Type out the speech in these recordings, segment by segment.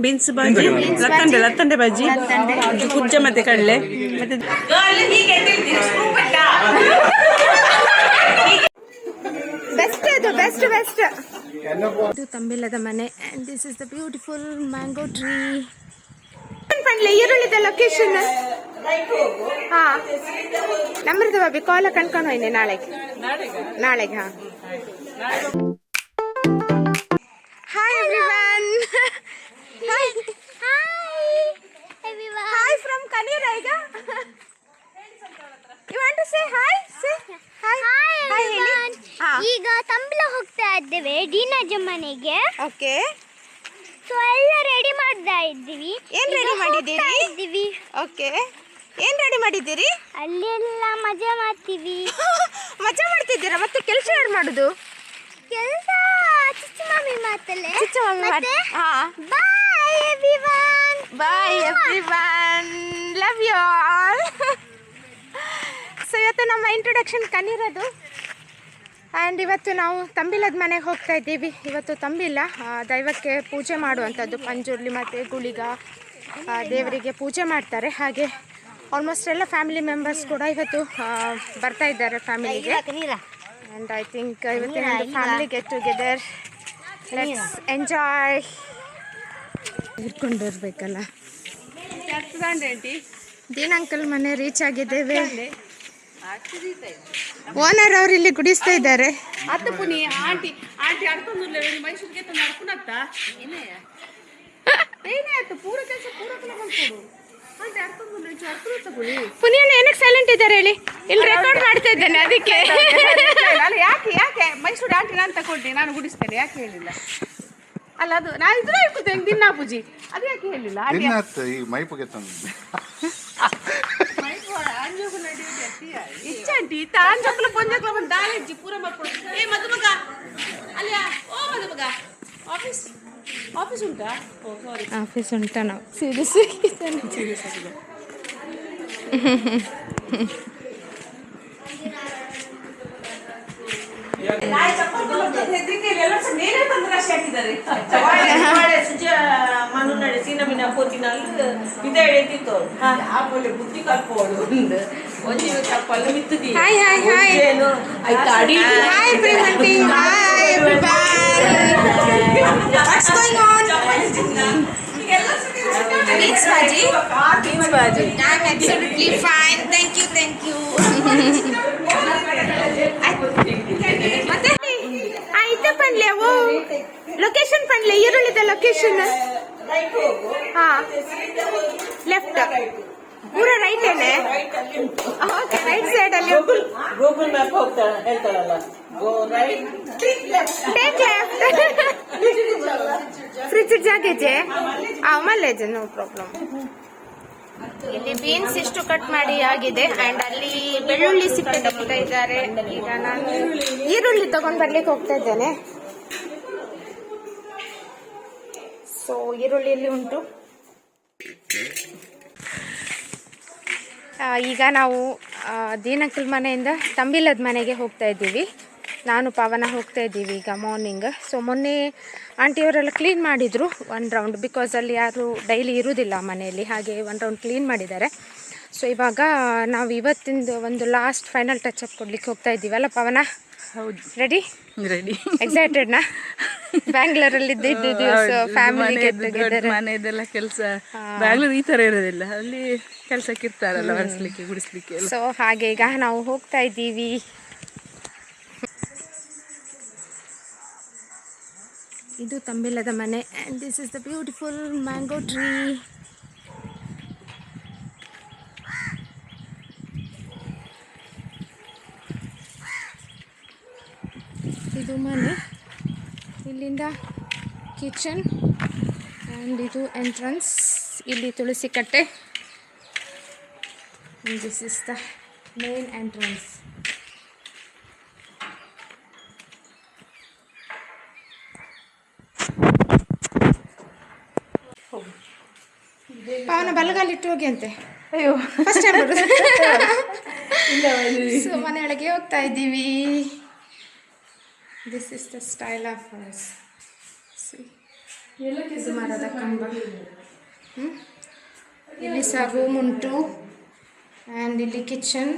Beans ಬಾಜಿ, ಲತ್ತಂಡೆ ಬಾಜಿ, ಕುಜ್ಜ ಮತ್ತೆ ಕಡಲೆ ಮತ್ತೆ ಬೆಸ್ಟ್. ಇದು ತಂಬಿಲ್ಲದ ಮನೆ and this is the beautiful mango tree. ಈರುಳ್ಳಿದ ಲೊಕೇಶನ್ ಹಾ ನಮ್ರದ ಬಾಬಿ ಕಾಲ ಕಣ್ಕೊಂಡು ಹೋಯ್ನೆ ನಾಳೆಗೆ ಹಾ. Hi everyone. ಹಾಯ್ ಫ್ರಮ್ ಕನೀರೈಗ. You want to say hi? Say hi. Hi everyone. ಈಗ ತಂಬಳ ಹೋಗ್ತಾ ಇದ್ದೇವೆ ಡೀನಾಜ ಮನೆಗೆ. ಓಕೆ. ಸೊ ಎಲ್ಲ ರೆಡಿ ಮಾಡ್ತಾ ಇದ್ದೀವಿ. ಏನ್ ರೆಡಿ ಮಾಡಿದ್ದೀರಿ? ಓಕೆ. ಏನ್ ರೆಡಿ ಮಾಡಿದ್ದೀರಿ? ಅಲ್ಲೆಲ್ಲ ಮಜಾ ಮಾಡ್ತೀವಿ. ಮಜಾ ಮಾಡ್ತಿದ್ದೀರಾ? ಮತ್ತೆ ಕೆಲಸ ಯಾರು ಮಾಡುದು? ಕೆಲಸ ಚಿಚ್ಚ ಮಮ್ಮಿ ಮಾತಲ್ಲೇ. ಚಿಚ್ಚ ಮಮ್ಮಿ ಮತ್ತೆ ಹಾ. Bye everyone. Bye everyone. Love you all. So ಇವತ್ತು ನಮ್ಮ ಇಂಟ್ರೊಡಕ್ಷನ್ ಕನೀರದು. ಆ್ಯಂಡ್ ಇವತ್ತು ನಾವು ತಂಬಿಲದ ಮನೆಗೆ ಹೋಗ್ತಾ ಇದ್ದೀವಿ. ಇವತ್ತು ತಂಬಿಲ್ಲ, ದೈವಕ್ಕೆ ಪೂಜೆ ಮಾಡುವಂಥದ್ದು. ಪಂಜುರ್ಲಿ ಮತ್ತು ಗುಳಿಗ ದೇವರಿಗೆ ಪೂಜೆ ಮಾಡ್ತಾರೆ. ಹಾಗೆ ಆಲ್ಮೋಸ್ಟ್ ಎಲ್ಲ ಫ್ಯಾಮಿಲಿ ಮೆಂಬರ್ಸ್ ಕೂಡ ಇವತ್ತು ಬರ್ತಾ ಇದ್ದಾರೆ ಫ್ಯಾಮಿಲಿಗೆ. ಆ್ಯಂಡ್ ಐ ಥಿಂಕ್ ಇವತ್ತಿನ family get together. Let's enjoy. ಇಟ್ಕೊಂಡಿರ್ಬೇಕಲ್ಲ. ದೀನ್ ಅಂಕಲ್ ಮನೆ ರೀಚ್ ಆಗಿದ್ದೇವೆ. ಓನರ್ ಅವ್ರು ಇಲ್ಲಿ ಗುಡಿಸ್ತಾ ಇದ್ದಾರೆ. ಪುನಿಯನ್ನ ಏನಕ್ಕೆ ಸೈಲೆಂಟ್ ಇದ್ದಾರೆ ಹೇಳಿ? ಇಲ್ಲಿ ರೆಕಾರ್ಡ್ ಮಾಡ್ತಾ ಇದ್ದೇನೆ ಅದಕ್ಕೆ. ಯಾಕೆ ಮೈಸೂರು ಆಂಟಿ ನಾನು ತಗೊಂಡೆ, ನಾನು ಗುಡಿಸ್ತೇನೆ, ಯಾಕೆ ಹೇಳಿಲ್ಲ? ಅಲ್ಲ ಅದು ನಾನು ಇದ್ರೆ ಇಟ್ಕೊತೇನೆ ದಿನ ಪೂಜಿ, ಅದು ಯಾಕೆ ಹೇಳಿಲ್ಲ? ಇಚ್ಚಾಂಟಿ ತಾಂಜಕ್ಲ ಪಂಜಕ್ಲ ಬಂದು ದಾಳಿಜ್ಜಿ ಪೂರ ಮಾಡ್ಕೊಡು. ಏ ಮದುಮಗ ಅಲ್ಲ, ಓ ಮದುಮಗ ಆಫೀಸ್ ಉಂಟಾ? ಓ ಸಾರಿ, ಆಫೀಸ್ ಉಂಟಾ? ನಾವು ಸೀರಿಯಸ್ ಆಗಿದೆ. ಹಾಯ್ ಹಾಯ್ ಹಾಯ್ ಹಾಯ್ ಪ್ರೇಮಂಟಿ. Hi what's going on? Beans bhaji. I'm absolutely fine. Thank you. ಮತ್ತೆ ಇದು ಪನ್ಲೆ ಓ ಲೊಕೇಶನ್ ಪನ್ಲೆ ಈರುಳ್ಳಿದ ಲೊಕೇಶನ್ ಹಾ ಲೆಫ್ಟ್ ಪೂರ ರೈಟ್ ಏನೆ. ಓಕೆ, ರೈಟ್ ಸೈಡ್ ಅಲ್ಲಿ ಗೂಗಲ್ ಮ್ಯಾಪ್ ಹೋಗ್ತಾ ಹೇಳ್ತಾರಲ್ಲ, go right take left. Fridge ಜಾಗೇಜೆ ಮಲ್ಲೇಜೆ, ನೋ ಪ್ರಾಬ್ಲಮ್. ಇಲ್ಲಿ ಬೀನ್ಸ್ ಇಷ್ಟು ಕಟ್ ಮಾಡಿ ಆಗಿದೆ. ಅಂಡ್ ಅಲ್ಲಿ ಬೆಳ್ಳುಳ್ಳಿ ಸಿಪ್ಪೆ ತಗೊಳ್ತಾ ಇದ್ದಾರೆ. ಈಗ ನಾನು ಈರುಳ್ಳಿ ತಗೊಂಡ್ ಬರ್ಲಿಕ್ಕೆ ಹೋಗ್ತಾ ಇದ್ದೇನೆ. ಸೊ ಈರುಳ್ಳಿಯಲ್ಲಿ ಉಂಟು. ಈಗ ನಾವು ದೀನಕ್ಕಲ್ ಮನೆಯಿಂದ ತಂಬಿಲದ ಮನೆಗೆ ಹೋಗ್ತಾ ಇದ್ದೀವಿ. ನಾನು ಪವನ ಹೋಗ್ತಾ ಇದ್ದೀವಿ ಈಗ ಮಾರ್ನಿಂಗ್. ಸೊ ಮೊನ್ನೆ ಆಂಟಿಯವರೆಲ್ಲ ಕ್ಲೀನ್ ಮಾಡಿದರು 1 ರೌಂಡ್, ಬಿಕಾಸ್ ಅಲ್ಲಿ ಯಾರು ಡೈಲಿ ಇರುವುದಿಲ್ಲ ಮನೆಯಲ್ಲಿ. ಹಾಗೆ 1 ರೌಂಡ್ ಕ್ಲೀನ್ ಮಾಡಿದ್ದಾರೆ. ಸೊ ಇವಾಗ ನಾವು ಇವತ್ತಿಂದು ಒಂದು ಲಾಸ್ಟ್ ಫೈನಲ್ ಟಚ್ ಅಪ್ ಕೊಡ್ಲಿಕ್ಕೆ ಹೋಗ್ತಾ ಇದ್ದೀವಲ್ಲ ಪವನ? ಹೌದು. ರೆಡಿ? ಎಕ್ಸೈಟೆಡ್ನಾ? ಬ್ಯಾಂಗ್ಳೂರಲ್ಲಿ ಇದ್ದಿದ್ದು ಫ್ಯಾಮಿಲಿ ಮನೆಯದೆಲ್ಲ ಕೆಲಸ. ಬ್ಯಾಂಗ್ಳೂರ್ ಈ ಥರ ಇರೋದಿಲ್ಲ, ಅಲ್ಲಿ ಕೆಲಸಕ್ಕೆ ಇರ್ತಾರಲ್ಲ, ಒರೆಸ್ಲಿಕ್ಕೆ ಗುಡಿಸ್ಲಿಕ್ಕೆ. ಸೊ ಹಾಗೆ ಈಗ ನಾವು ಹೋಗ್ತಾ ಇದ್ದೀವಿ. ಇದು ತಂಬಿಲ್ಲದ ಮನೆ and this is the beautiful mango tree. ಇದು ಮನೆ, ಇಲ್ಲಿಂದ ಕಿಚನ್ ಆ್ಯಂಡ್ ಇದು ಎಂಟ್ರನ್ಸ್. ಇಲ್ಲಿ ತುಳಸಿ ಕಟ್ಟೆ. This is the main entrance. ಪವನ ಬಲಗಾಲಿಟ್ಟು ಹೋಗಿ ಅಂತೆ. ಅಯ್ಯೋ, ಫಸ್ಟ್ ಟೈಮ್ ಬರೋದು. ಸೊ ಮನೆಯೊಳಗೆ ಹೋಗ್ತಾ ಇದ್ದೀವಿ. This is the style of house. ಇದು ಮರದ ಕಂಬ. ಇಲ್ಲಿ ಸಹ ರೂಮ್ ಉಂಟು. ಆ್ಯಂಡ್ ಇಲ್ಲಿ ಕಿಚನ್,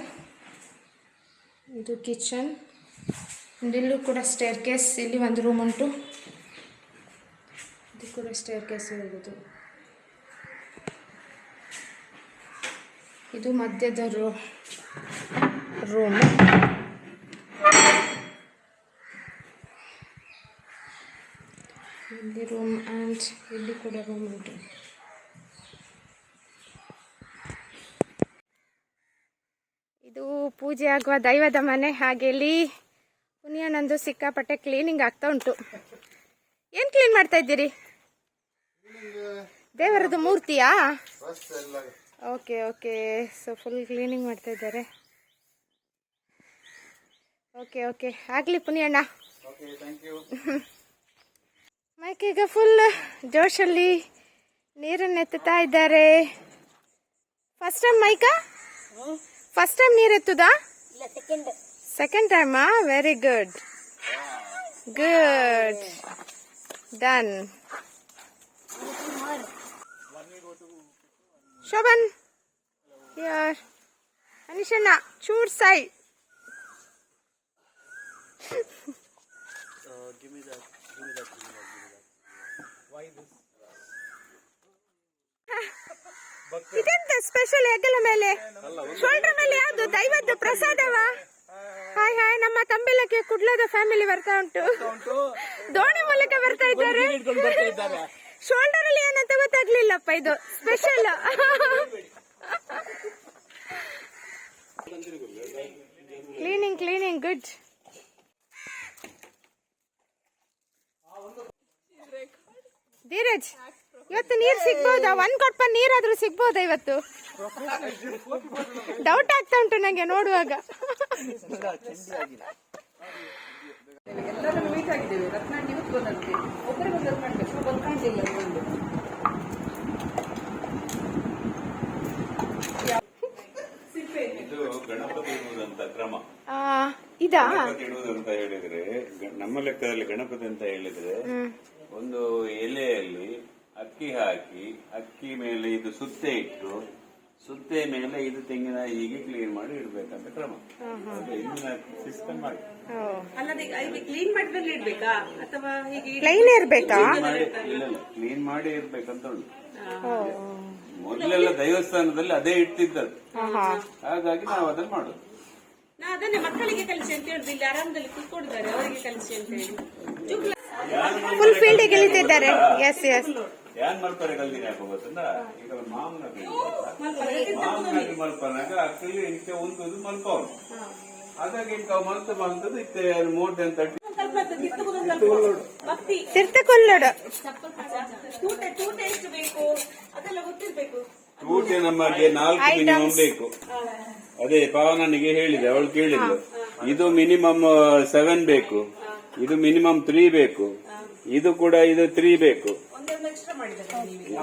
ಇದು ಕಿಚನ್. ಇಲ್ಲೂ ಕೂಡ ಸ್ಟೇರ್ ಕೇಸ್. ಇಲ್ಲಿ ಒಂದು ರೂಮ್ ಉಂಟು. ಇದು ಕೂಡ ಸ್ಟೇರ್ ಕೇಸ್ ಹೋಗೋದು. ಇದು ಮಧ್ಯದ ರೂಮ್. ಇಲ್ಲಿ ರೂಮ್ ಆ್ಯಂಡ್ ಇಲ್ಲಿ ಕೂಡ ರೂಮ್ ಉಂಟು. ಇದು ಪೂಜೆ ಆಗುವ ದೈವದ ಮನೆ. ಹಾಗೆ ಇಲ್ಲಿ ಪುನಿಯನಂದು ಸಿಕ್ಕಾಪಟ್ಟೆ ಕ್ಲೀನಿಂಗ್ ಆಗ್ತಾ ಉಂಟು. ಏನು ಕ್ಲೀನ್ ಮಾಡ್ತಾ ಇದ್ದೀರಿ? ದೇವರದ್ದು ಮೂರ್ತಿಯಾ? Okay okay. So full cleaning ಮಾಡ್ತಾ ಇದ್ದಾರೆ. ಓಕೆ ಓಕೆ, ಆಗಲಿ ಪುನಿಯಣ್ಣ. ಮೈಕೀಗ ಫುಲ್ ಜೋಶಲ್ಲಿ ನೀರನ್ನು ಎತ್ತುತ್ತಾ ಇದ್ದಾರೆ. ಫಸ್ಟ್ ಟೈಮ್ ಮೈಕಾ? ಫಸ್ಟ್ ಟೈಮ್ ನೀರು ಎತ್ತುದಾ? ಸೆಕೆಂಡ್ ಟೈಮಾ? Very good good, done. Shobhan here. ಅನಿಶಣ್ಣ ಚೂರ್ ಸೈಡ್. ಇದೆಂತ ಸ್ಪೆಷಲ್ ಹೆಗಲ ಮೇಲೆ, ಶೋಲ್ಡರ್ ಮೇಲೆ ಯಾವುದು ದೈವದ್ದು ಪ್ರಸಾದವಾ? ಹಾಯ್ ಹಾಯ್, ನಮ್ಮ ತಂಬಿಲಕ್ಕೆ ಕುಡ್ಲದ ಫ್ಯಾಮಿಲಿ ಬರ್ತಾ ಉಂಟು. ದೋಣಿ ಮೂಲಕ ಬರ್ತಾ ಇದ್ದಾರೆ. ಶೋಲ್ಡರ್ ಅಲ್ಲಿ ಏನಂತ ಗೊತ್ತಾಗ್ಲಿಲ್ಲಪ್ಪ. ಇದು special. Cleaning cleaning good. Dheeraj, ಇವತ್ತು ನೀರು ಸಿಗ್ಬೋದಾ? ಒಂದ್ ಕೊಟ್ಪ ನೀರಾದ್ರೂ ಸಿಗ್ಬೋದಾ ಇವತ್ತು? ಡೌಟ್ ಆಗ್ತಾ ಉಂಟು ನಂಗೆ ನೋಡುವಾಗ. ಇದು ಗಣಪತಿ ಇಡುವುದಂತ ಕ್ರಮ. ಇದಾ ಗಣಪತಿ ಇಡುವುದಂತ ಹೇಳಿದ್ರೆ, ನಮ್ಮ ಲೆಕ್ಕದಲ್ಲಿ ಗಣಪತಿ ಅಂತ ಹೇಳಿದ್ರೆ ಒಂದು ಎಲೆಯಲ್ಲಿ ಅಕ್ಕಿ ಹಾಕಿ, ಅಕ್ಕಿ ಮೇಲೆ ಇದು ಸುತ್ತೆ ಇಟ್ಟು, ಸುತ್ತೆ ಮೇಲೆ ಇದು ತೆಂಗಿನ ಹೀಗೆ ಕ್ಲೀನ್ ಮಾಡಿ ಇಡ್ಬೇಕಂತ ಕ್ರಮ. ಇಂದಿನ ಸಿಸ್ಟಮ್ ಮಾಡಿ. ಅಲ್ಲದೆ ಕ್ಲೀನ್ ಮಾಡಿದ್ರೆ ಇಡ್ಬೇಕಾ ಅಥವಾ ಹೀಗೆ ಪ್ಲೈನ್ ಇರ್ಬೇಕಾ? ಇಲ್ಲ, ಕ್ಲೀನ್ ಮಾಡಿ ಇರ್ಬೇಕಂತ ಉಂಟು. ಮೊದಲೆಲ್ಲ ದೇವಸ್ಥಾನದಲ್ಲಿ ಅದೇ ಇಡ್ತಿದ್ದದ್ದು, ಹಾಗಾಗಿ ನಾವು ಅದನ್ನ ಮಾಡೋದು. ನಾ ಅದನ್ನೇ ಮಕ್ಕಳಿಗೆ ಕಲಿಸಿ ಅಂತ ಹೇಳುದು. ಇಲ್ಲಿ ಆರಾಮದಲ್ಲಿ ಕೂತ್ಕೊಂಡಿದ್ದಾರೆ, ಅವರಿಗೆ ಕಲಿಸಿ ಅಂತ ಹೇಳಿ ಫುಲ್ ಫೀಲ್ಡ್ ಗೆಲ್ಲಿತಿದ್ದಾರೆ. Yes yes. ಯಾನ್ ಮಲ್ಪರೆ ಕಲ್ದಿನಿ ಯಾಕೆ ಗೊತ್ತಂದ? ಈಗ ಮಾಮನಾಗಿ ಮಲ್ಪನಾಗ ಅಕ್ಕಲ್ಲಿ ಇಂಕ ಒಂದು ಮಲ್ಪ ಉಂಟು. ಹಾಗಾಗಿ ಇಂಕ ಮಲ್ತದ್ದು ಇತ್ತೆ ಮೋಟೆ ಅಂತ ತೀರ್ಥಕೊಲ್ಲಡು ತೂಟೆ ಎಷ್ಟು ಬೇಕು ಅದೆಲ್ಲ ಗೊತ್ತಿರ್ಬೇಕು. ತೂಟೆ ನಮಗೆ 4 ಮಿನಿಮಮ್ ಬೇಕು. ಅದೇ ಪಾವನನಿಗೆ ಹೇಳಿದೆ, ಅವಳು ಕೇಳಿದ್ಲು. ಇದು ಮಿನಿಮಮ್ 7 ಬೇಕು, ಇದು ಮಿನಿಮಮ್ 3 ಬೇಕು, ಇದು ಕೂಡ ಇದು 3 ಬೇಕು.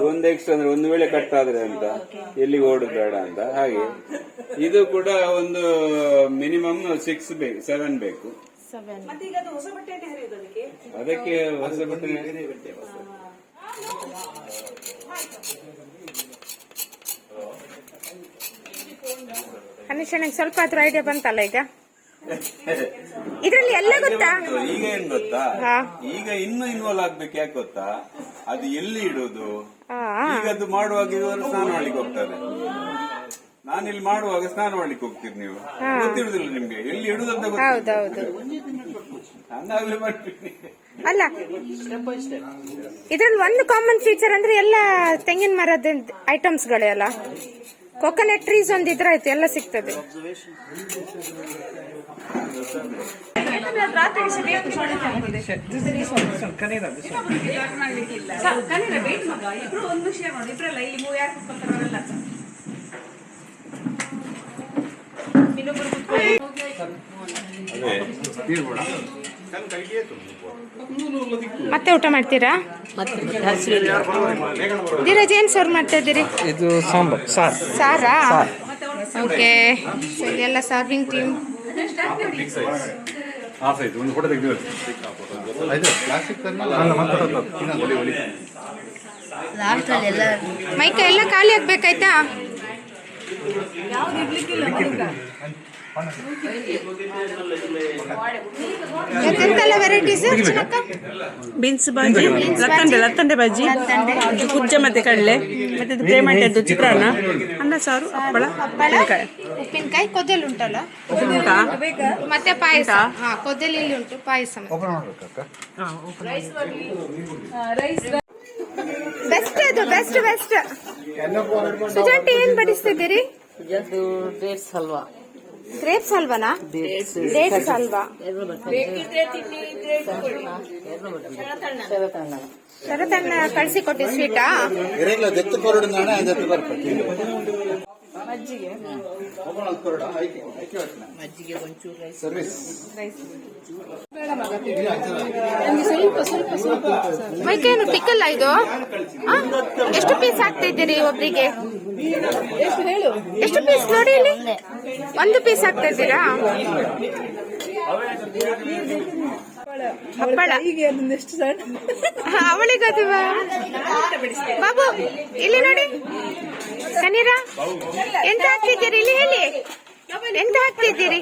ಒಂದು ಎಕ್ಸ್ಟ್ರಾ ಅಂದ್ರೆ ಒಂದು ವೇಳೆ ಕಟ್ ಆದ್ರೆ ಅಂತ, ಎಲ್ಲಿಗೆ ಓಡುದು ಬೇಡ ಅಂತ. ಹಾಗೆ ಇದು ಕೂಡ ಒಂದು ಮಿನಿಮಮ್ 6 ಬೇಕು, 7 ಬೇಕು. ಅದಕ್ಕೆ ಹೊಸ ಬಟ್ಟೆ ಅನಿಶನಿಗೆ ಸ್ವಲ್ಪ ಹತ್ರ ಐಡಿಯಾ ಬಂತಲ್ಲ ಈಗ. ಇದ್ರಲ್ಲಿ ಎಲ್ಲ ಗೊತ್ತಾ? ಈಗ ಏನ್ ಗೊತ್ತಾ, ಈಗ ಇನ್ನೂ ಇನ್ವಾಲ್ವ್ ಆಗ್ಬೇಕು. ಯಾಕೆ ಗೊತ್ತಾ, ಅದು ಎಲ್ಲಿ ಇಡುದು, ಈಗ ಅದು ಮಾಡುವಾಗ ಇವರು ಸ್ನಾನ ಮಾಡ್ಲಿಕ್ಕೆ ಹೋಗ್ತಾರೆ. ನಾನಿಲ್ಲಿ ಮಾಡುವಾಗ ಸ್ನಾನ ಮಾಡ್ಲಿಕ್ಕೆ ಹೋಗ್ತೀರಿ, ನೀವು ಗೊತ್ತಿರುದಿಲ್ಲ ನಿಮ್ಗೆ ಎಲ್ಲಿ ಇಡುದಂತ ಹೌದೌದು. ಹಂಗಾಗ್ಲೇ ಮಾಡ್ತೀನಿ. ಅಲ್ಲ, ಇದ್ರಲ್ಲಿ ಒಂದು ಕಾಮನ್ ಫೀಚರ್ ಅಂದ್ರೆ ಎಲ್ಲ ತೆಂಗಿನ ಮರದ ಐಟಮ್ಸ್ ಗಳೇ ಅಲ್ಲ. ಕೊಕೊನಟ್ ಟ್ರೀಸ್ ಒಂದು ಇದ್ರಾಯ್ತು, ಎಲ್ಲ ಸಿಗ್ತದೆ. ಮತ್ತೆ ಊಟ ಮಾಡ್ತೀರಾ? ಧೀರಜ್, ಏನ್ ಸರ್ವ್ ಮಾಡ್ತಾ ಇದ್ದೀರಿ? ಇದು ಸಾಂಬಾರ್ ಸಾರಾ? ಓಕೆ. ಇದೆಲ್ಲ ಸರ್ವಿಂಗ್ ಟೀಮ್. ಒಂದು ಫೋಟೋ ತೆಗೆದು ಮೈಕ ಎಲ್ಲ ಖಾಲಿ ಆಗ್ಬೇಕಾಯ್ತಾ? ಎಂತೆಲ್ಲ ವೆರೈಟೀಸ್ ಬೀನ್ಸ್ ಬಾಜಿ, ಲತ್ತಂಡೆ ಬಾಜಿ, ಕುಜ್ಜ ಮತ್ತೆ ಕಡಲೆ, ಮತ್ತೆ ಇದು ಪ್ರೇಮಂಟದ್ದು ಚಿತ್ರಾನ್ನ, ಅನ್ನ ಸಾರು, ಹಪ್ಪಳ, ಉಪ್ಪಿನಕಾಯಿ, ಕೊದ್ದಲು ಉಂಟಲ್ಲ, ಮತ್ತೆ ಪಾಯಸ. ಕೊದ್ದಲು ಇಲ್ಲಿ ಉಂಟು, ಪಾಯಸ. ಬೆಸ್ಟ್ ಅದು, ಬೆಸ್ಟ್ ಬೆಸ್ಟ್. ಸುಜಾಂಟಿ ಏನ್ ಬಡಿಸ್ತಿದ್ದೀರಿ? ಡೇಟ್ಸ್ ಹಲ್ವಾ. ಗ್ರೇಪ್ಸ್ ಹಲ್ವಾನಾ? ಡೇಟ್ಸ್ ಹಲ್ವಾ. ಶರತನ್ನ ಕಳಿಸಿ ಕೊಟ್ಟಿ ಸ್ವೀಟಾ? ಮಜ್ಜಿಗೆ ಒಂಚೂರು ರೈಸ್. ಮೈಕೇನು ಪಿಕ್ಕಲ್ಲ ಇದು? ಎಷ್ಟು ಪೀಸ್ ಹಾಕ್ತಿದ್ದೀರಿ ಒಬ್ರಿಗೆ? ಎಷ್ಟು ಪೀಸ್ ನೋಡಿ ಇಲ್ಲಿ? ಒಂದು ಪೀಸ್ ಹಾಕ್ತಾ ಇದ್ದೀರಾ? ಹಪ್ಪಳ ಅವಳಿಗದು. ಬಾಬು ಇಲ್ಲಿ ನೋಡಿ, ಕನೀರ ಎಂತ ಹಾಕ್ತಿದ್ದೀರಿ ಇಲ್ಲಿ? ಹೇಳಿ, ಎಂತ ಹಾಕ್ತಿದ್ದೀರಿ?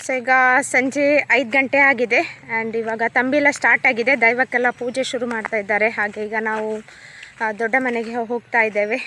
ಸೊ ಈಗ ಸಂಜೆ 5 ಗಂಟೆ ಆಗಿದೆ ಆ್ಯಂಡ್ ಇವಾಗ ತಂಬಿಲ ಸ್ಟಾರ್ಟ್ ಆಗಿದೆ. ದೈವಕ್ಕೆಲ್ಲ ಪೂಜೆ ಶುರು ಮಾಡ್ತಾ ಇದ್ದಾರೆ. ಹಾಗೆ ಈಗ ನಾವು ದೊಡ್ಡ ಮನೆಗೆ ಹೋಗ್ತಾ ಇದ್ದೇವೆ.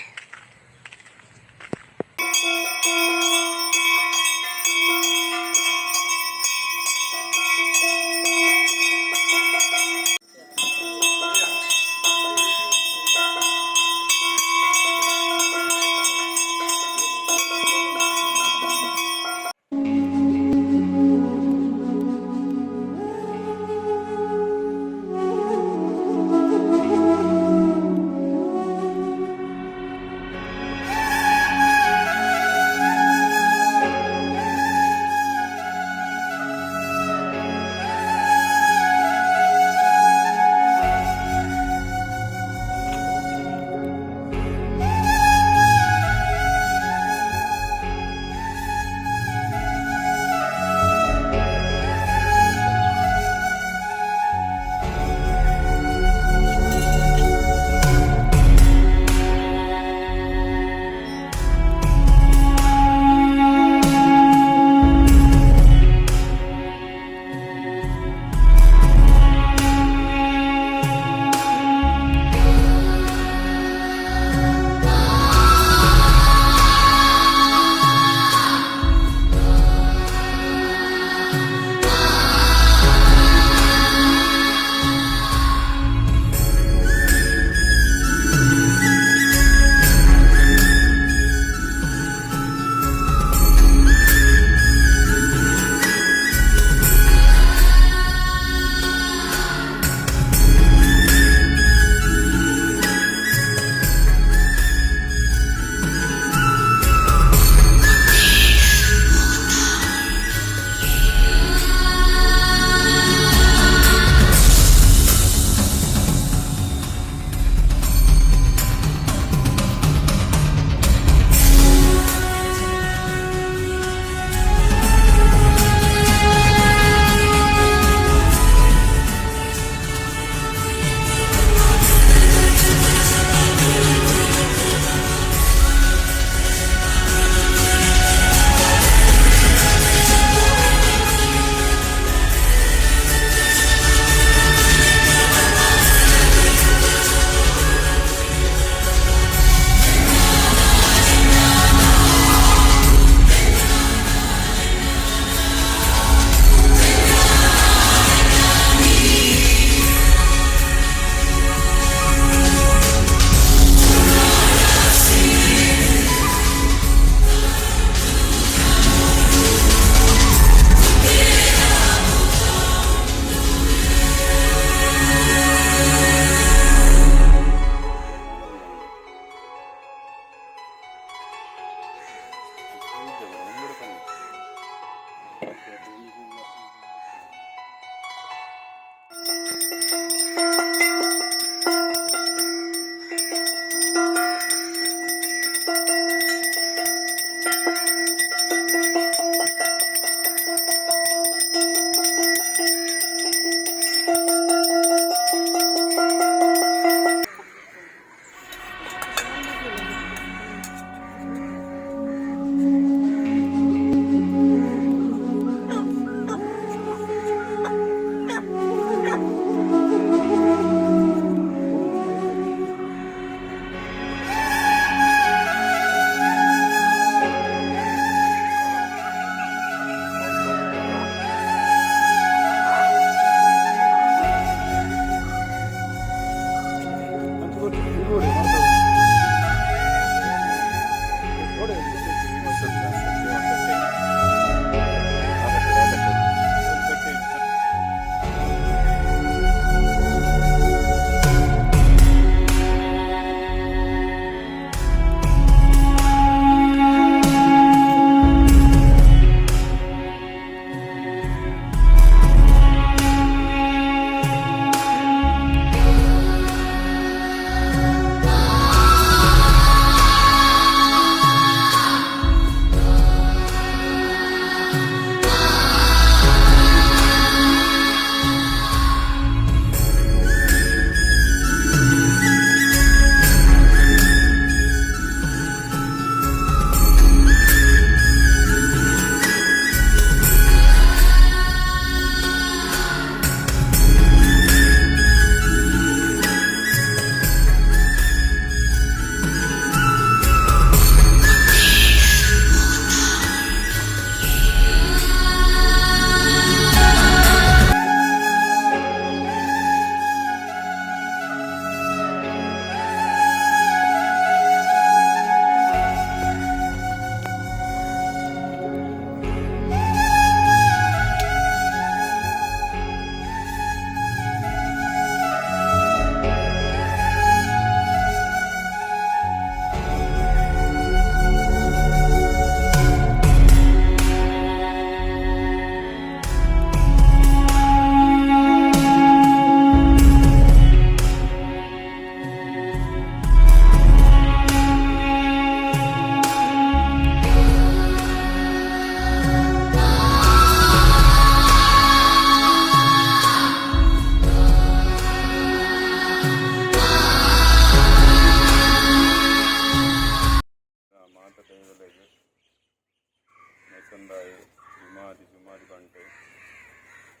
ಮೈಸಂದಾಯಿ ಜುಮಾದಿ ಜುಮಾದಿ ಬಂಟೆ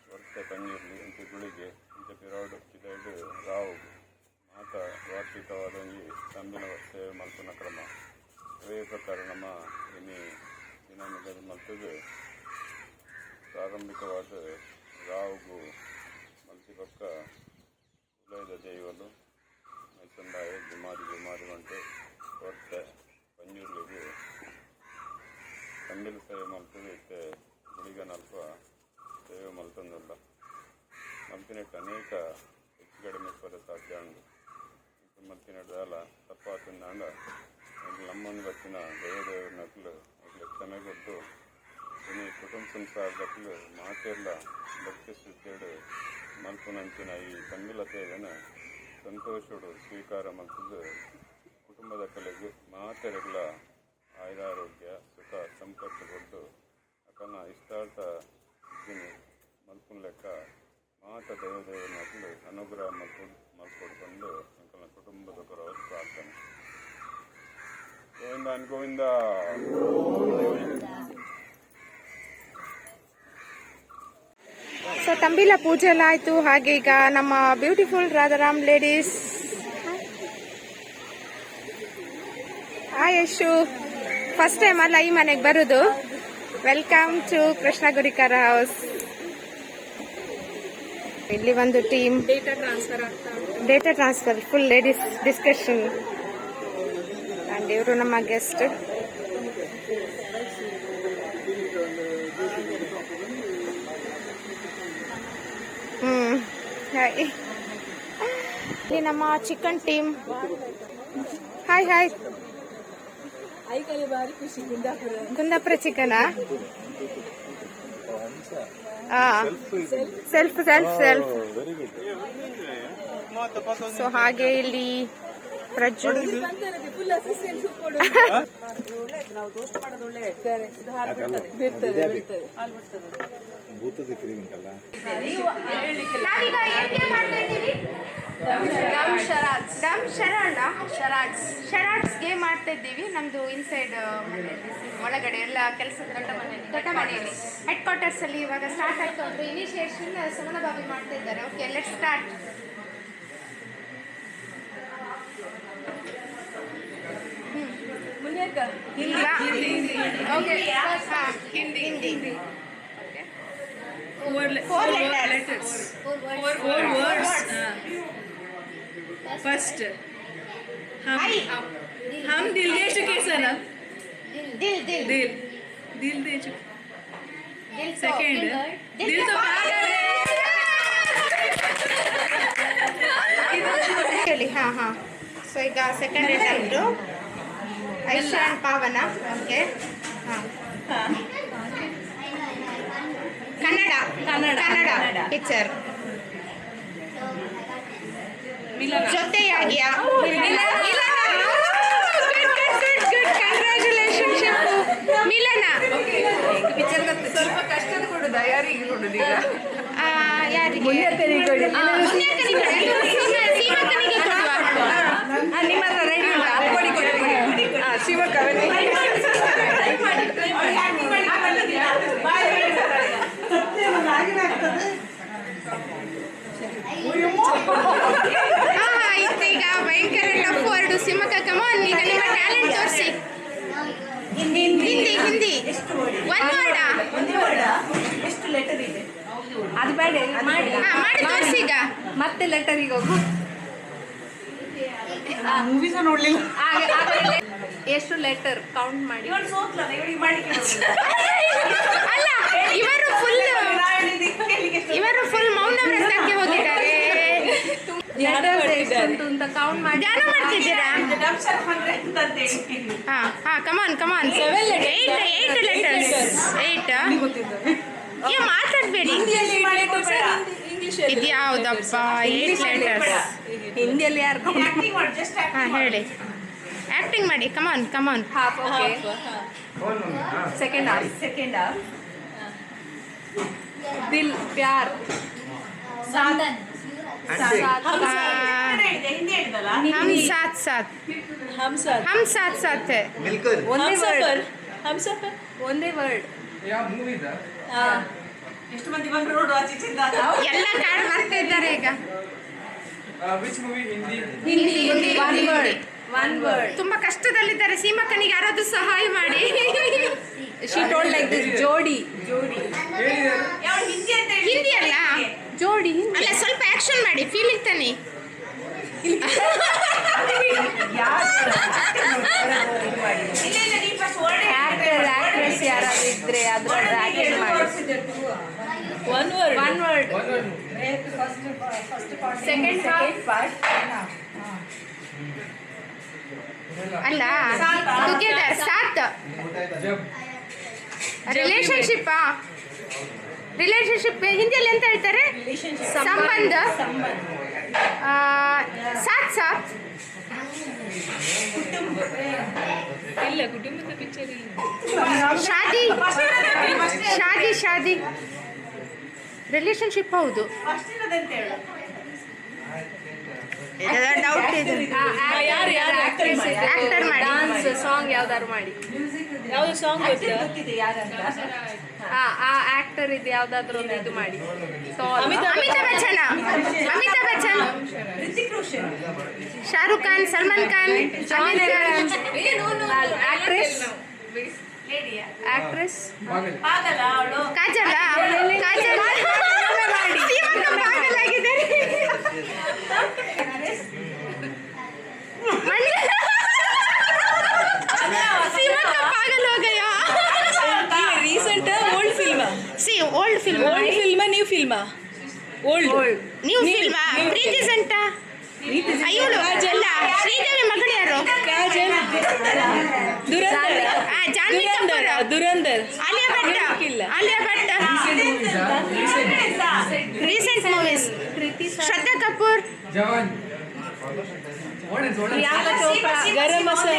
ವರ್ಷ ಕಣ್ಣೀರ್ಲಿ ಇಂಚೆ ಗುಳಿಗೆ ಇಂಚೆ ಪಿರಾಡು ಚಿದೈಡು ರಾವು ಮಾತ ವಾರ್ಷಿಕವಾದ ಒಂಜಿ ತಂಬಿನ ಸೇವೆ ಮಲ್ಪನ ಕ್ರಮ ಇವೇ ಪ್ರಕಾರ ನಮ್ಮ ಇನಿ ದಿನಾನುಗತ ಮಲ್ತದು ಪ್ರಾರಂಭಿಕವಾದ ರಾವುಗು ಮಲ್ತಿ ಪಕ್ಕ ಉಲಯದ ದೈವಲು ಮೈಸಂದಾಯ ಜುಮಾದಿ ಜುಮಾದಿ ಬಂಟೆ ವರ್ಷ ಪಂಜೂರ್ಲಿಗೆ ತಂಬಿಲ ಸೇವೆ ಮಲ್ತದು ಇತ್ತೆ ಗುಳಿಗ ನಲ್ಪ ಸೇವೆ ಮಲ್ತಂದಲ್ಲ ಮಲ್ತಿನಟ್ಟು ಅನೇಕ ಹೆಚ್ಚು ಕಡಿಮೆ ಪದ ಸಾಧ್ಯ ಉಂಡು ಮಲ್ತಿನಡ್ದಾಲ ತಪ್ಪಾತಂದಾಂಡ ನಮ್ಮನ್ನು ಬಚ್ಚಿನ ದೇವದೇವರ ನಕಲು ಅವ್ರಿಗೆ ಕ್ಷಮೆ ಕೊಟ್ಟು ಇನ್ನು ಕುಟುಂಬ ಸಂಸಾರದಕ್ಕಲು ಮಾತೆಲ್ಲ ಭಕ್ತಿ ಶ್ರದ್ಧೆಡು ಮಲ್ಪುನಂಚಿನ ಈ ತಂಬಿಲ ಸೇವೆನ ಸಂತೋಷಡು ಸ್ವೀಕಾರ ಮಲ್ತದ್ದು ಕುಟುಂಬದ ಕಲೆಗೆ ಮಾತೆರೆಗಳ ಆಯುರಾರೋಗ್ಯ ಸುಖ ಸಂಪತ್ತು ಕೊಟ್ಟು ಅಕಲ್ನ ಇಷ್ಟಾರ್ಥ ಇದ್ದೀನಿ ಮಲ್ಪುನ ಲೆಕ್ಕ ಮಾತ ದೇವದೇವರ ನಕಲು ಅನುಗ್ರಹ ಮಲ್ಕೊಡ್ಕೊಂಡು ಅಕಲ್ನ ಕುಟುಂಬದ ಪರವಾಗಿ ಪ್ರಾರ್ಥನೆ ಗೋವಿಂದ ಸೊ ತಂಬಿಲ ಪೂಜೆ ಎಲ್ಲ ಆಯಿತು. ಹಾಗೆ ಈಗ ನಮ್ಮ beautiful Radharam ladies. Hi Yashu, first time ಅಲ್ಲ ಈ ಮನೆಗೆ ಬರೋದು. Welcome to Krishna Gurikara house. ಇಲ್ಲಿ ಒಂದು team data transfer full ladies discussion. And ಇವರು ನಮ್ಮ ಗೆಸ್ಟ್. ಇಲ್ಲಿ ನಮ್ಮ chicken team. Hi hi. Kundapura ಚಿಕನಾ? Self self self. ಸೊ ಹಾಗೆ ಇಲ್ಲಿ ಪ್ರಜ್ವಲ್. ಶರಾಡ್ಸ್ ಗೇಮ್ ಆಡ್ತಾ ಇದ್ದೀವಿ. ನಮ್ದು ಇನ್ಸೈಡ್ ಒಳಗಡೆ ಎಲ್ಲ ಕೆಲಸದ ದೊಡ್ಡ ಮನೆಯಲ್ಲಿ ಹೆಡ್ ಕ್ವಾರ್ಟರ್ಸ್ ಅಲ್ಲಿ ಇವಾಗ ಸ್ಟಾರ್ಟ್ ಆಯ್ತು. ಅಂದ್ರೆ ಇನಿಷಿಯೇಷನ್ ಸುಮನ ಬಾಬಿ ಮಾಡ್ತಾ ಇದ್ದಾರೆ. Okay, let's start. Hindi. Four letters. Four words. First, हम दिल दे चुके सनम. दिल दे चुके. Second, दिल तो ಹೇಳಿ. ಹಾ. ಸೊ ಈಗ ಸೆಕೆಂಡ್ ಆಯ್ತು ಐಶಾ ಅಂಡ್ ಪಾವನ. ಓಕೆ. ಕನ್ನಡ ಪಿಕ್ಚರ್ ಜೊತೆಯಾಗಿಯಾ? ಕಂಗ್ರ್ಯಾಚುಲೇಷನ್ ಮಿಲನ. ಸ್ವಲ್ಪ ಕಷ್ಟದ ಕೊಡುದ ಯಾರಿಗೆ ಕೊಡುದು ಈಗ? ಯಾರಿಗೆ? ನಿಮ್ಮ ಹತ್ರ ರೆಡಿ ಉಂಟಾ? ಕೊಡಿ. ಶಿವಕ್ಕ ಈಗ ಭಯಂಕರ ಟಫ್ ವರ್ಡ್. ಸಿಮಕ ಕಮಾನ್, ಈಗ ನಿಮ್ಮ ಟ್ಯಾಲೆಂಟ್ ತೋರಿಸಿ. ಹಿಂದಿ ಒಂದು ವರ್ಡ. ಎಷ್ಟು ಲೆಟರ್ ಇದೆ ಅದು ಬೇಡ, ಮಾಡಿ ತೋರಿಸಿ. ಈಗ ಮತ್ತೆ ಲೆಟರಿಗೆ ಹೋಗು. ಮೂವೀಸ ನೋಡ್ಲಿಲ್ಲ. ಎಷ್ಟು ಲೆಟರ್ ಕೌಂಟ್ ಮಾಡಿ. ಅಲ್ಲ, ಇವರು ಫುಲ್ ಮೌನ ವ್ರತಕ್ಕೆ ಹೋಗಿದ್ದಾರೆ. ಅಂತ ಕೌಂಟ್ ಮಾಡಿ. ಧ್ಯಾನ ಮಾಡ್ತಿದ್ದೀರಾ? Come on 8 letters. 8 ಮಾತಾಡ್ಬೇಡಿ. ಇದು ಯಾವುದಪ್ಪ? 8 ಲೆಟರ್ಸ್. ಹಿಂದಿಯಲ್ಲಿ ಯಾರು ಹೇಳಿ. ಆಕ್ಟಿಂಗ್ ಮಾಡಿ. Come on. Half. Okay. Second half. ದಿಲ್ ಪ್ಯಾರ್ ಸಾಧನ್ हम साथ साथ हम साथ है. बिल्कुल ಒಂದೇ ವರ್ಡ್. ಎಷ್ಟು ಮಂದಿ ಬಂದ್ರು ನೋಡು ಆಚೆಯಿಂದ. ಎಲ್ಲ ಕಾರ್ಡ್ ಬರ್ತಾ ಇದ್ದಾರೆ ಈಗ. Hindi one word. ತುಂಬಾ ಕಷ್ಟದಲ್ಲಿದ್ದಾರೆ. ಸೀಮಕ್ಕನಿಗೆ ಯಾರಾದ್ರೂ ಸಹಾಯ ಮಾಡಿ. She told like this, ಜೋಡಿ. ಯಾರು ಹಿಂದಿ ಅಂತ ಹೇಳಿ? ಹಿಂದಿ ಅಲ್ಲ, ಜೋಡಿ ಅಲ್ಲ, ಸ್ವಲ್ಪ ಆಕ್ಷನ್ ಮಾಡಿ, ಫೀಲಿಂಗ್ ತಾನೆ. ಆಕ್ಟ್ರೆಸ್ ಯಾರಾದ್ರೂ ಇದ್ರೆ ಅದ್ರ ಆಕ್ಟ್ ಮಾಡಿ. One word. Second part. ಅಲ್ಲ, ಟುಗೆದರ್, ಸಾತ್. ರಿಲೇಶನ್ಶಿಪ್ ಹಿಂದಿಯಲ್ಲಿ ಎಂತ ಹೇಳ್ತಾರೆ? ಸಂಬಂಧ. ಸಾತ್ ಸಾತ್. ಇಲ್ಲ, ಕುಟುಂಬದ ಪಿಕ್ಚರ್ ಇಲ್ಲ. ಶಾದಿ ರಿಲೇಶನ್ಶಿಪ್ ಹೌದು. ಡೌಟ್ ಇದೆ. ಆಕ್ಟರ್ ಮಾಡಿ. ಡಾನ್ಸ್ ಸಾಂಗ್ ಯಾವ್ದಾದ್ರು ಮಾಡಿ. ಯಾವ್ದು ಸಾಂಗ್ ಗೊತ್ತಿದೆ ಯಾರಂತ? ಆ ಆಕ್ಟರ್ ಇದು ಯಾವ್ದಾದ್ರು ಒಂದು ಇದು ಮಾಡಿ. Amitabh Bachchan, Hrithik Roshan, Shahrukh Khan, Salman Khan, actress Kajol. Recent old film new film new film Preity Zinta. ಇವಳು ಅಲ್ಲ, ಶ್ರೀದೇವಿ ಮಗಳು ಯಾರು? ದುರಂದರ್. ಆಲಿಯಾ ಭಟ್. Recent movies Shraddha Kapoor, Priyanka Chopra, Garam Masala.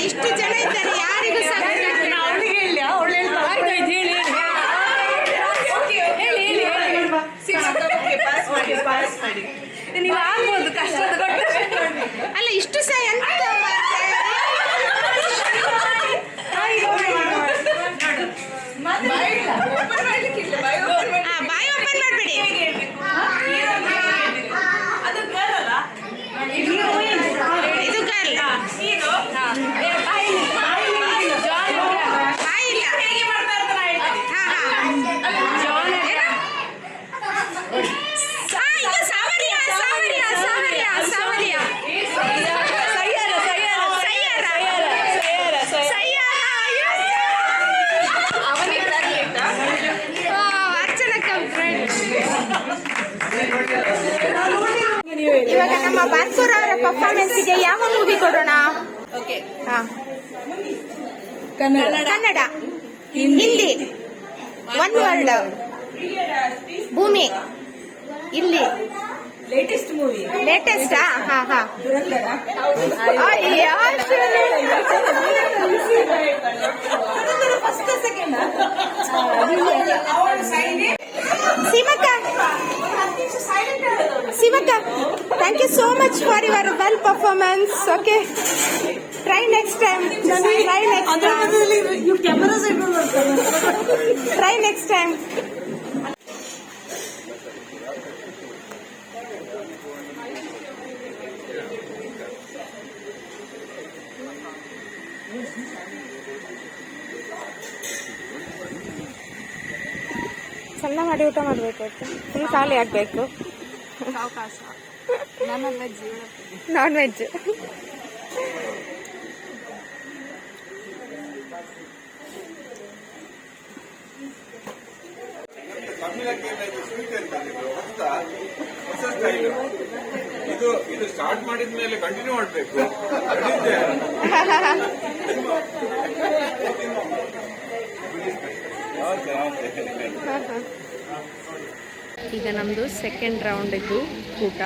ಇಷ್ಟು ಜನ ಇದ್ದಾರೆ, ಯಾರಿಗೂ ನೀವು ಆಗ್ಬೋದು ಕಷ್ಟದ ಅಲ್ಲ, ಇಷ್ಟು ಸಹ ಎಂತ ಬಾಯಿ ಓಪನ್ ಮಾಡಬೇಡಿ. ಇದು ಗರ್ಲ್. ಇವಾಗ ನಮ್ಮ ಬಾನ್ಸೂರ್ ಅವರ ಪರ್ಫಾರ್ಮೆನ್ಸ್ಗೆ ಯಾವ ಮೂವಿ ಕೊಡೋಣ? ಕನ್ನಡ, ಹಿಂದಿ, ಒನ್ ವರ್ಲ್ಡ್, ಭೂಮಿ, ಇಲ್ಲಿ ಲೇಟೆಸ್ಟ್ ಮೂವಿ. ಲೇಟೆಸ್ಟಾ? ಹಾ. Simaka, thank you so much for your well performance. Okay, try next time. You camera side Try next time. ಸಣ್ಣ ಮಾಡಿ ಊಟ ಮಾಡಬೇಕು, ಫುಲ್ ಖಾಲಿ ಆಗಬೇಕು. Non veg. ಇದು ಸ್ಟಾರ್ಟ್ ಮಾಡಿದ ಮೇಲೆ ಕಂಟಿನ್ಯೂ ಮಾಡಬೇಕು. ಈಗ ನಮ್ಮದು ಸೆಕೆಂಡ್ ರೌಂಡ್ ಇದ್ದು ಊಟ.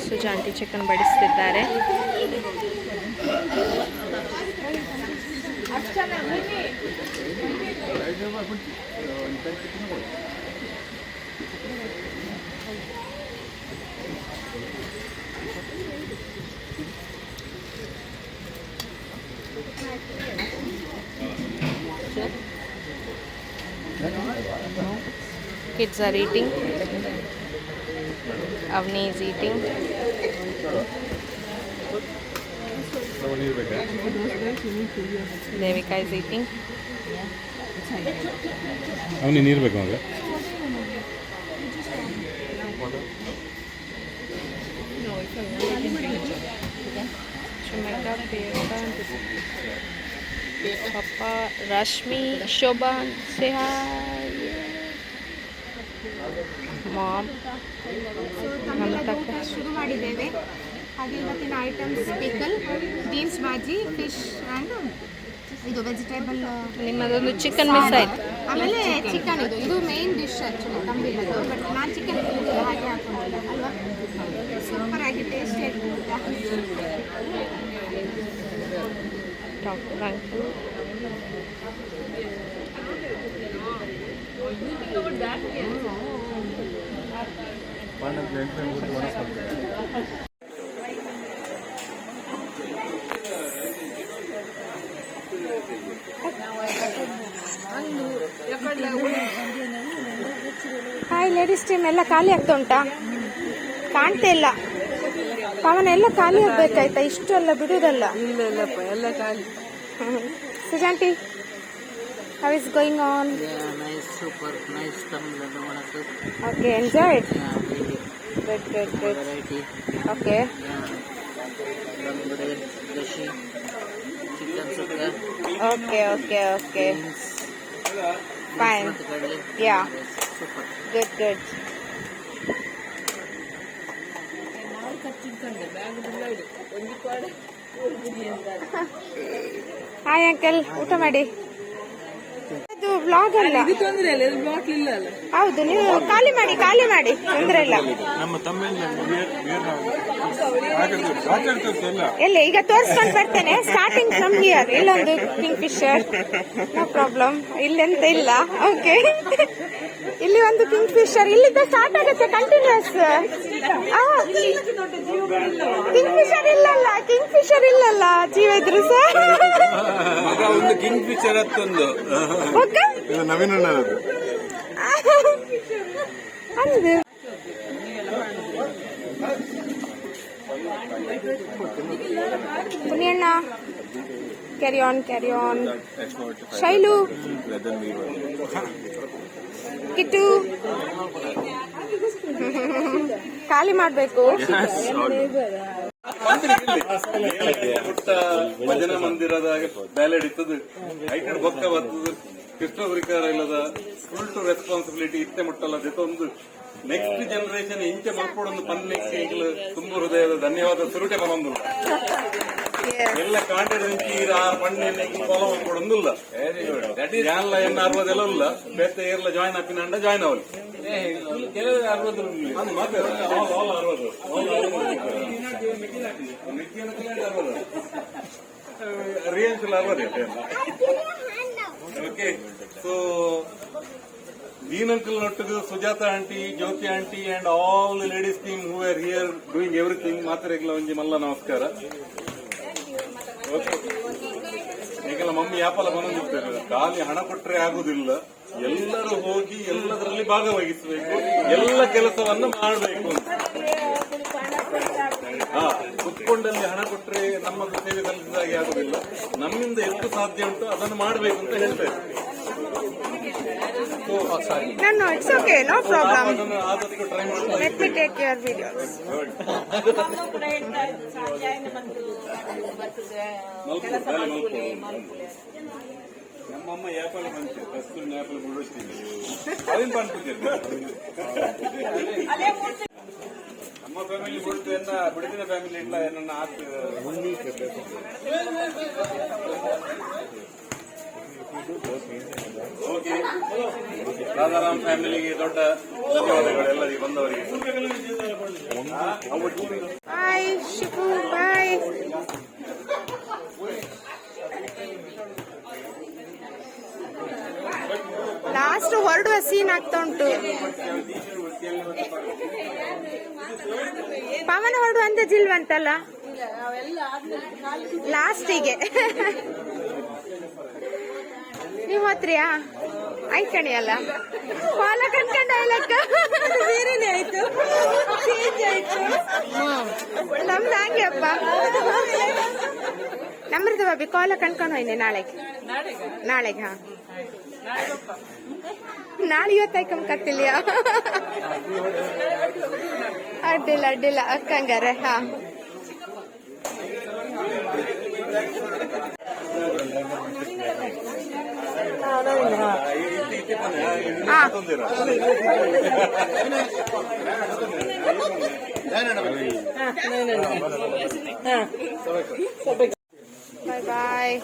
ಸುಜಾಂಟಿ chicken ಬಡಿಸ್ತಿದ್ದಾರೆ. Kids are eating. Avni is eating. Devika is eating. ಅವನಿಗೆ ನೀರು ಬೇಕು ಅವಾಗ Shumika, Priyanka, Papa, Rashmi, Shobhan, say hi. Mom. ತಮಿಳದ ಶುರು ಮಾಡಿದ್ದೇವೆ. ಹಾಗೆ ಇವತ್ತಿನ items pickle, beans bhaji, fish and ಇದು ವೆಜಿಟೇಬಲ್. ನಿಮ್ಮದೊಂದು ಚಿಕನ್ ಮಿಸ್ ಆಯ್ತು. ಆಮೇಲೆ ಚಿಕನ್ ಇದು ಮೇನ್ ಡಿಶ್ ಆ್ಯಕ್ಚುಲಿ ತಮಿಳದು. ಬಟ್ ನಾನು ಚಿಕನ್ ಹಾಗೆ ಹಾಕೊಂಡಿಲ್ಲ ಅಲ್ವಾ. ಸೂಪರ್ ಆಗಿ ಟೇಸ್ಟಿ ಆಗಿ Doctor uncle. Hi ladies team ಎಲ್ಲ ಖಾಲಿ ಆಗ್ತಾ ಉಂಟಾ? ಕಾಣ್ತಾ ಇಲ್ಲ. ಪವನ ಎಲ್ಲ ಖಾಲಿ ಆಗ್ಬೇಕಾಯ್ತಾ? ಇಷ್ಟು ಎಲ್ಲ ಬಿಡುವುದಲ್ಲ. ಎಲ್ಲ ಖಾಲಿ. ಸುಜಾಂಟಿ, how is going on? Yeah, nice, super, nice Tamil Nadu. Okay, enjoyed. Yeah, really. Good. Variety. Okay. Yeah. Dambade, dashi, chicken sukka. Okay. Beans. Fine. Curry. Yeah. Super. Good. Hi uncle, ಊಟ ಮಾಡಿ. ಅದು vlog ಅಲ್ಲ, ಹೌದು. ನೀವು ಖಾಲಿ ಮಾಡಿ, ತೊಂದರೆ ಇಲ್ಲ. ಎಲ್ಲಿ ಈಗ ತೋರಿಸ್ಕೊಂಡು ಬರ್ತೇನೆ. Starting from here. ಇಲ್ಲೊಂದು ಕಿಂಗ್ ಫಿಶರ್, ನೋ ಪ್ರಾಬ್ಲಮ್. ಇಲ್ಲೆಂತ ಇಲ್ಲ. ಓಕೆ, ಇಲ್ಲಿ ಒಂದು ಕಿಂಗ್ ಫಿಶರ್. ಇಲ್ಲಿಂದ ಸ್ಟಾರ್ಟ್ ಆಗುತ್ತೆ ಕಂಟಿನ್ಯೂಸ್. ಕಿಂಗ್ ಫಿಶರ್ ಇಲ್ಲಲ್ಲ ಜೀವ ಇದ್ರು ಸರ್. ಒಂದು ಕಿಂಗ್ ಫಿಶರ್ ಹತ್ತೊಂದು ನವೀನ ಅಂದು ಪುಣ್ಯಣ್ಣ. Carry on. ಶೈಲು, ಕಿಟ್ಟು, ಖಾಲಿ ಮಾಡಬೇಕು. ಪುಟ್ಟ ಭಜನಾ ಮಂದಿರದ ಬ್ಯಾಲೆಡ್ ಇತ್ತದು ಐಟೆಡ್ ಬೊಕ್ಕ ಬರ್ತದೆ. ಕೃಷ್ಣ ಹುರಿಕಾರ ಇಲ್ಲದ ಫುಲ್ ಟು ರೆಸ್ಪಾನ್ಸಿಬಿಲಿಟಿ ಇತ್ತೆ ಮುಟ್ಟಲ್ಲ. ಒಂದು ನೆಕ್ಸ್ಟ್ ಜನರೇಷನ್ ಇಂಚೆ ಮಲ್ಪಡೊಂದು ಪನ್ನೆಕ್ಕೆ ಈಗಲೂ ತುಂಬ ಹೃದಯದ ಧನ್ಯವಾದ ಸುರುಟೆ ಬರೋದು. ಎಲ್ಲ ಕಾಂಟೆಡ್ నుంచి ಪಣ್ಣೆಲ್ಲ ಫಾಲೋ ಮಾಡ್ಕೊಡೊಂದಿಲ್ಲ. ಯಾನ್ಲ ಎನ್ನ 60 ಎಲ್ಲ ಇಲ್ಲ ಬೇತೆ ಏರ್ಲ ಜಾಯ್ನ್ ಹಾಕಿನ ಜಾಯ್ನ್ ಅವಲ್ ಕೆಲವು 60 ರಿಯನ್ಸ್ 60. Okay, so Dean uncle nottugu Sujata auntie, Jyoti auntie and all the ladies team who are here doing everything. Matharegla onji malla namaskara. ಈಗೆಲ್ಲ ಮಮ್ಮಿ ಯಾಪಲ ಬಂದಿರ್ತಾರೆ. ಖಾಲಿ ಹಣ ಕೊಟ್ಟರೆ ಆಗುದಿಲ್ಲ. ಎಲ್ಲರೂ ಹೋಗಿ ಎಲ್ಲದರಲ್ಲಿ ಭಾಗವಹಿಸಬೇಕು, ಎಲ್ಲ ಕೆಲಸವನ್ನು ಮಾಡಬೇಕು ಅಂತ. ಕುತ್ಕೊಂಡಲ್ಲಿ ಹಣ ಕೊಟ್ಟರೆ ನಮ್ಮದು ಸೇವೆ ಸಲ್ಲಿಸಿದಾಗೆ ಆಗುದಿಲ್ಲ. ನಮ್ಮಿಂದ ಎಷ್ಟು ಸಾಧ್ಯ ಉಂಟು ಅದನ್ನು ಮಾಡಬೇಕು ಅಂತ ಹೇಳ್ತಾರೆ. No, it's okay, no problem. ಆದಷ್ಟು ಟ್ರೈ ಮಾಡ್ತಾ Let me take your videos. ನಮ್ಮಮ್ಮ ಯಾಪಲ ಬಂತು ಫಸ್ಟ್ ಯಾಪಲ ಮುಡಿಸ್ತೀನಿ ಅದೇನು ಬಂದ್ಬಿಟ್ಟಿರ್ತಾರೆ. ನಮ್ಮ ಫ್ಯಾಮಿಲಿ ಬಿಡ್ತು ಎನ್ನ ಬಿಡಿದಿನ ಫ್ಯಾಮಿಲಿ ಇಲ್ಲ ಏನನ್ನ ಓಕೆ. ರಾಧಾರಾಮ್ ಫ್ಯಾಮಿಲಿಗೆ ದೊಡ್ಡ ಧನ್ಯವಾದಗಳು ಎಲ್ಲರಿಗೆ ಬಂದವರಿಗೆ. Bye, Shibu, bye. ಲಾಸ್ಟ್ ಹೊರಡುವ ಸೀನ್ ಆಗ್ತಾ ಉಂಟು. ಪವನ ಹೊರಡುವ ಅಂದಾಜಿಲ್ವಂತಲ್ಲ ಲಾಸ್ಟಿಗೆ. ನೀವು ಹೋತ್ರಿಯಾ ಆಯ್ಕಣಿ ಅಲ್ಲ ಕಾಲ ಕಣ್ಕಂಡ ಡೈಲಾಗ್ ಬೇರೆನೆ ಆಯ್ತು, ಚೇಂಜ್ ಆಯ್ತು. ನಮ್ದು ಹಂಗೆ ಅಪ್ಪ. ನಮ್ರದ್ದು ಬಾಬಿ ಕಾಲ ಕಣ್ಕೊಂಡು ಹೋಯ್ನೆ ನಾಳೆಗೆ. ಹಾ ನಾಳೆ ಇವತ್ತಾಯ್ಕಂಬ ಕತ್ತಿಲ್ಯಾ? ಅಡ್ಡಿಲ್ಲ ಅಕ್ಕಂಗಾರೆ. ಹಾ ಬಾಯ್ ಬಾಯ್.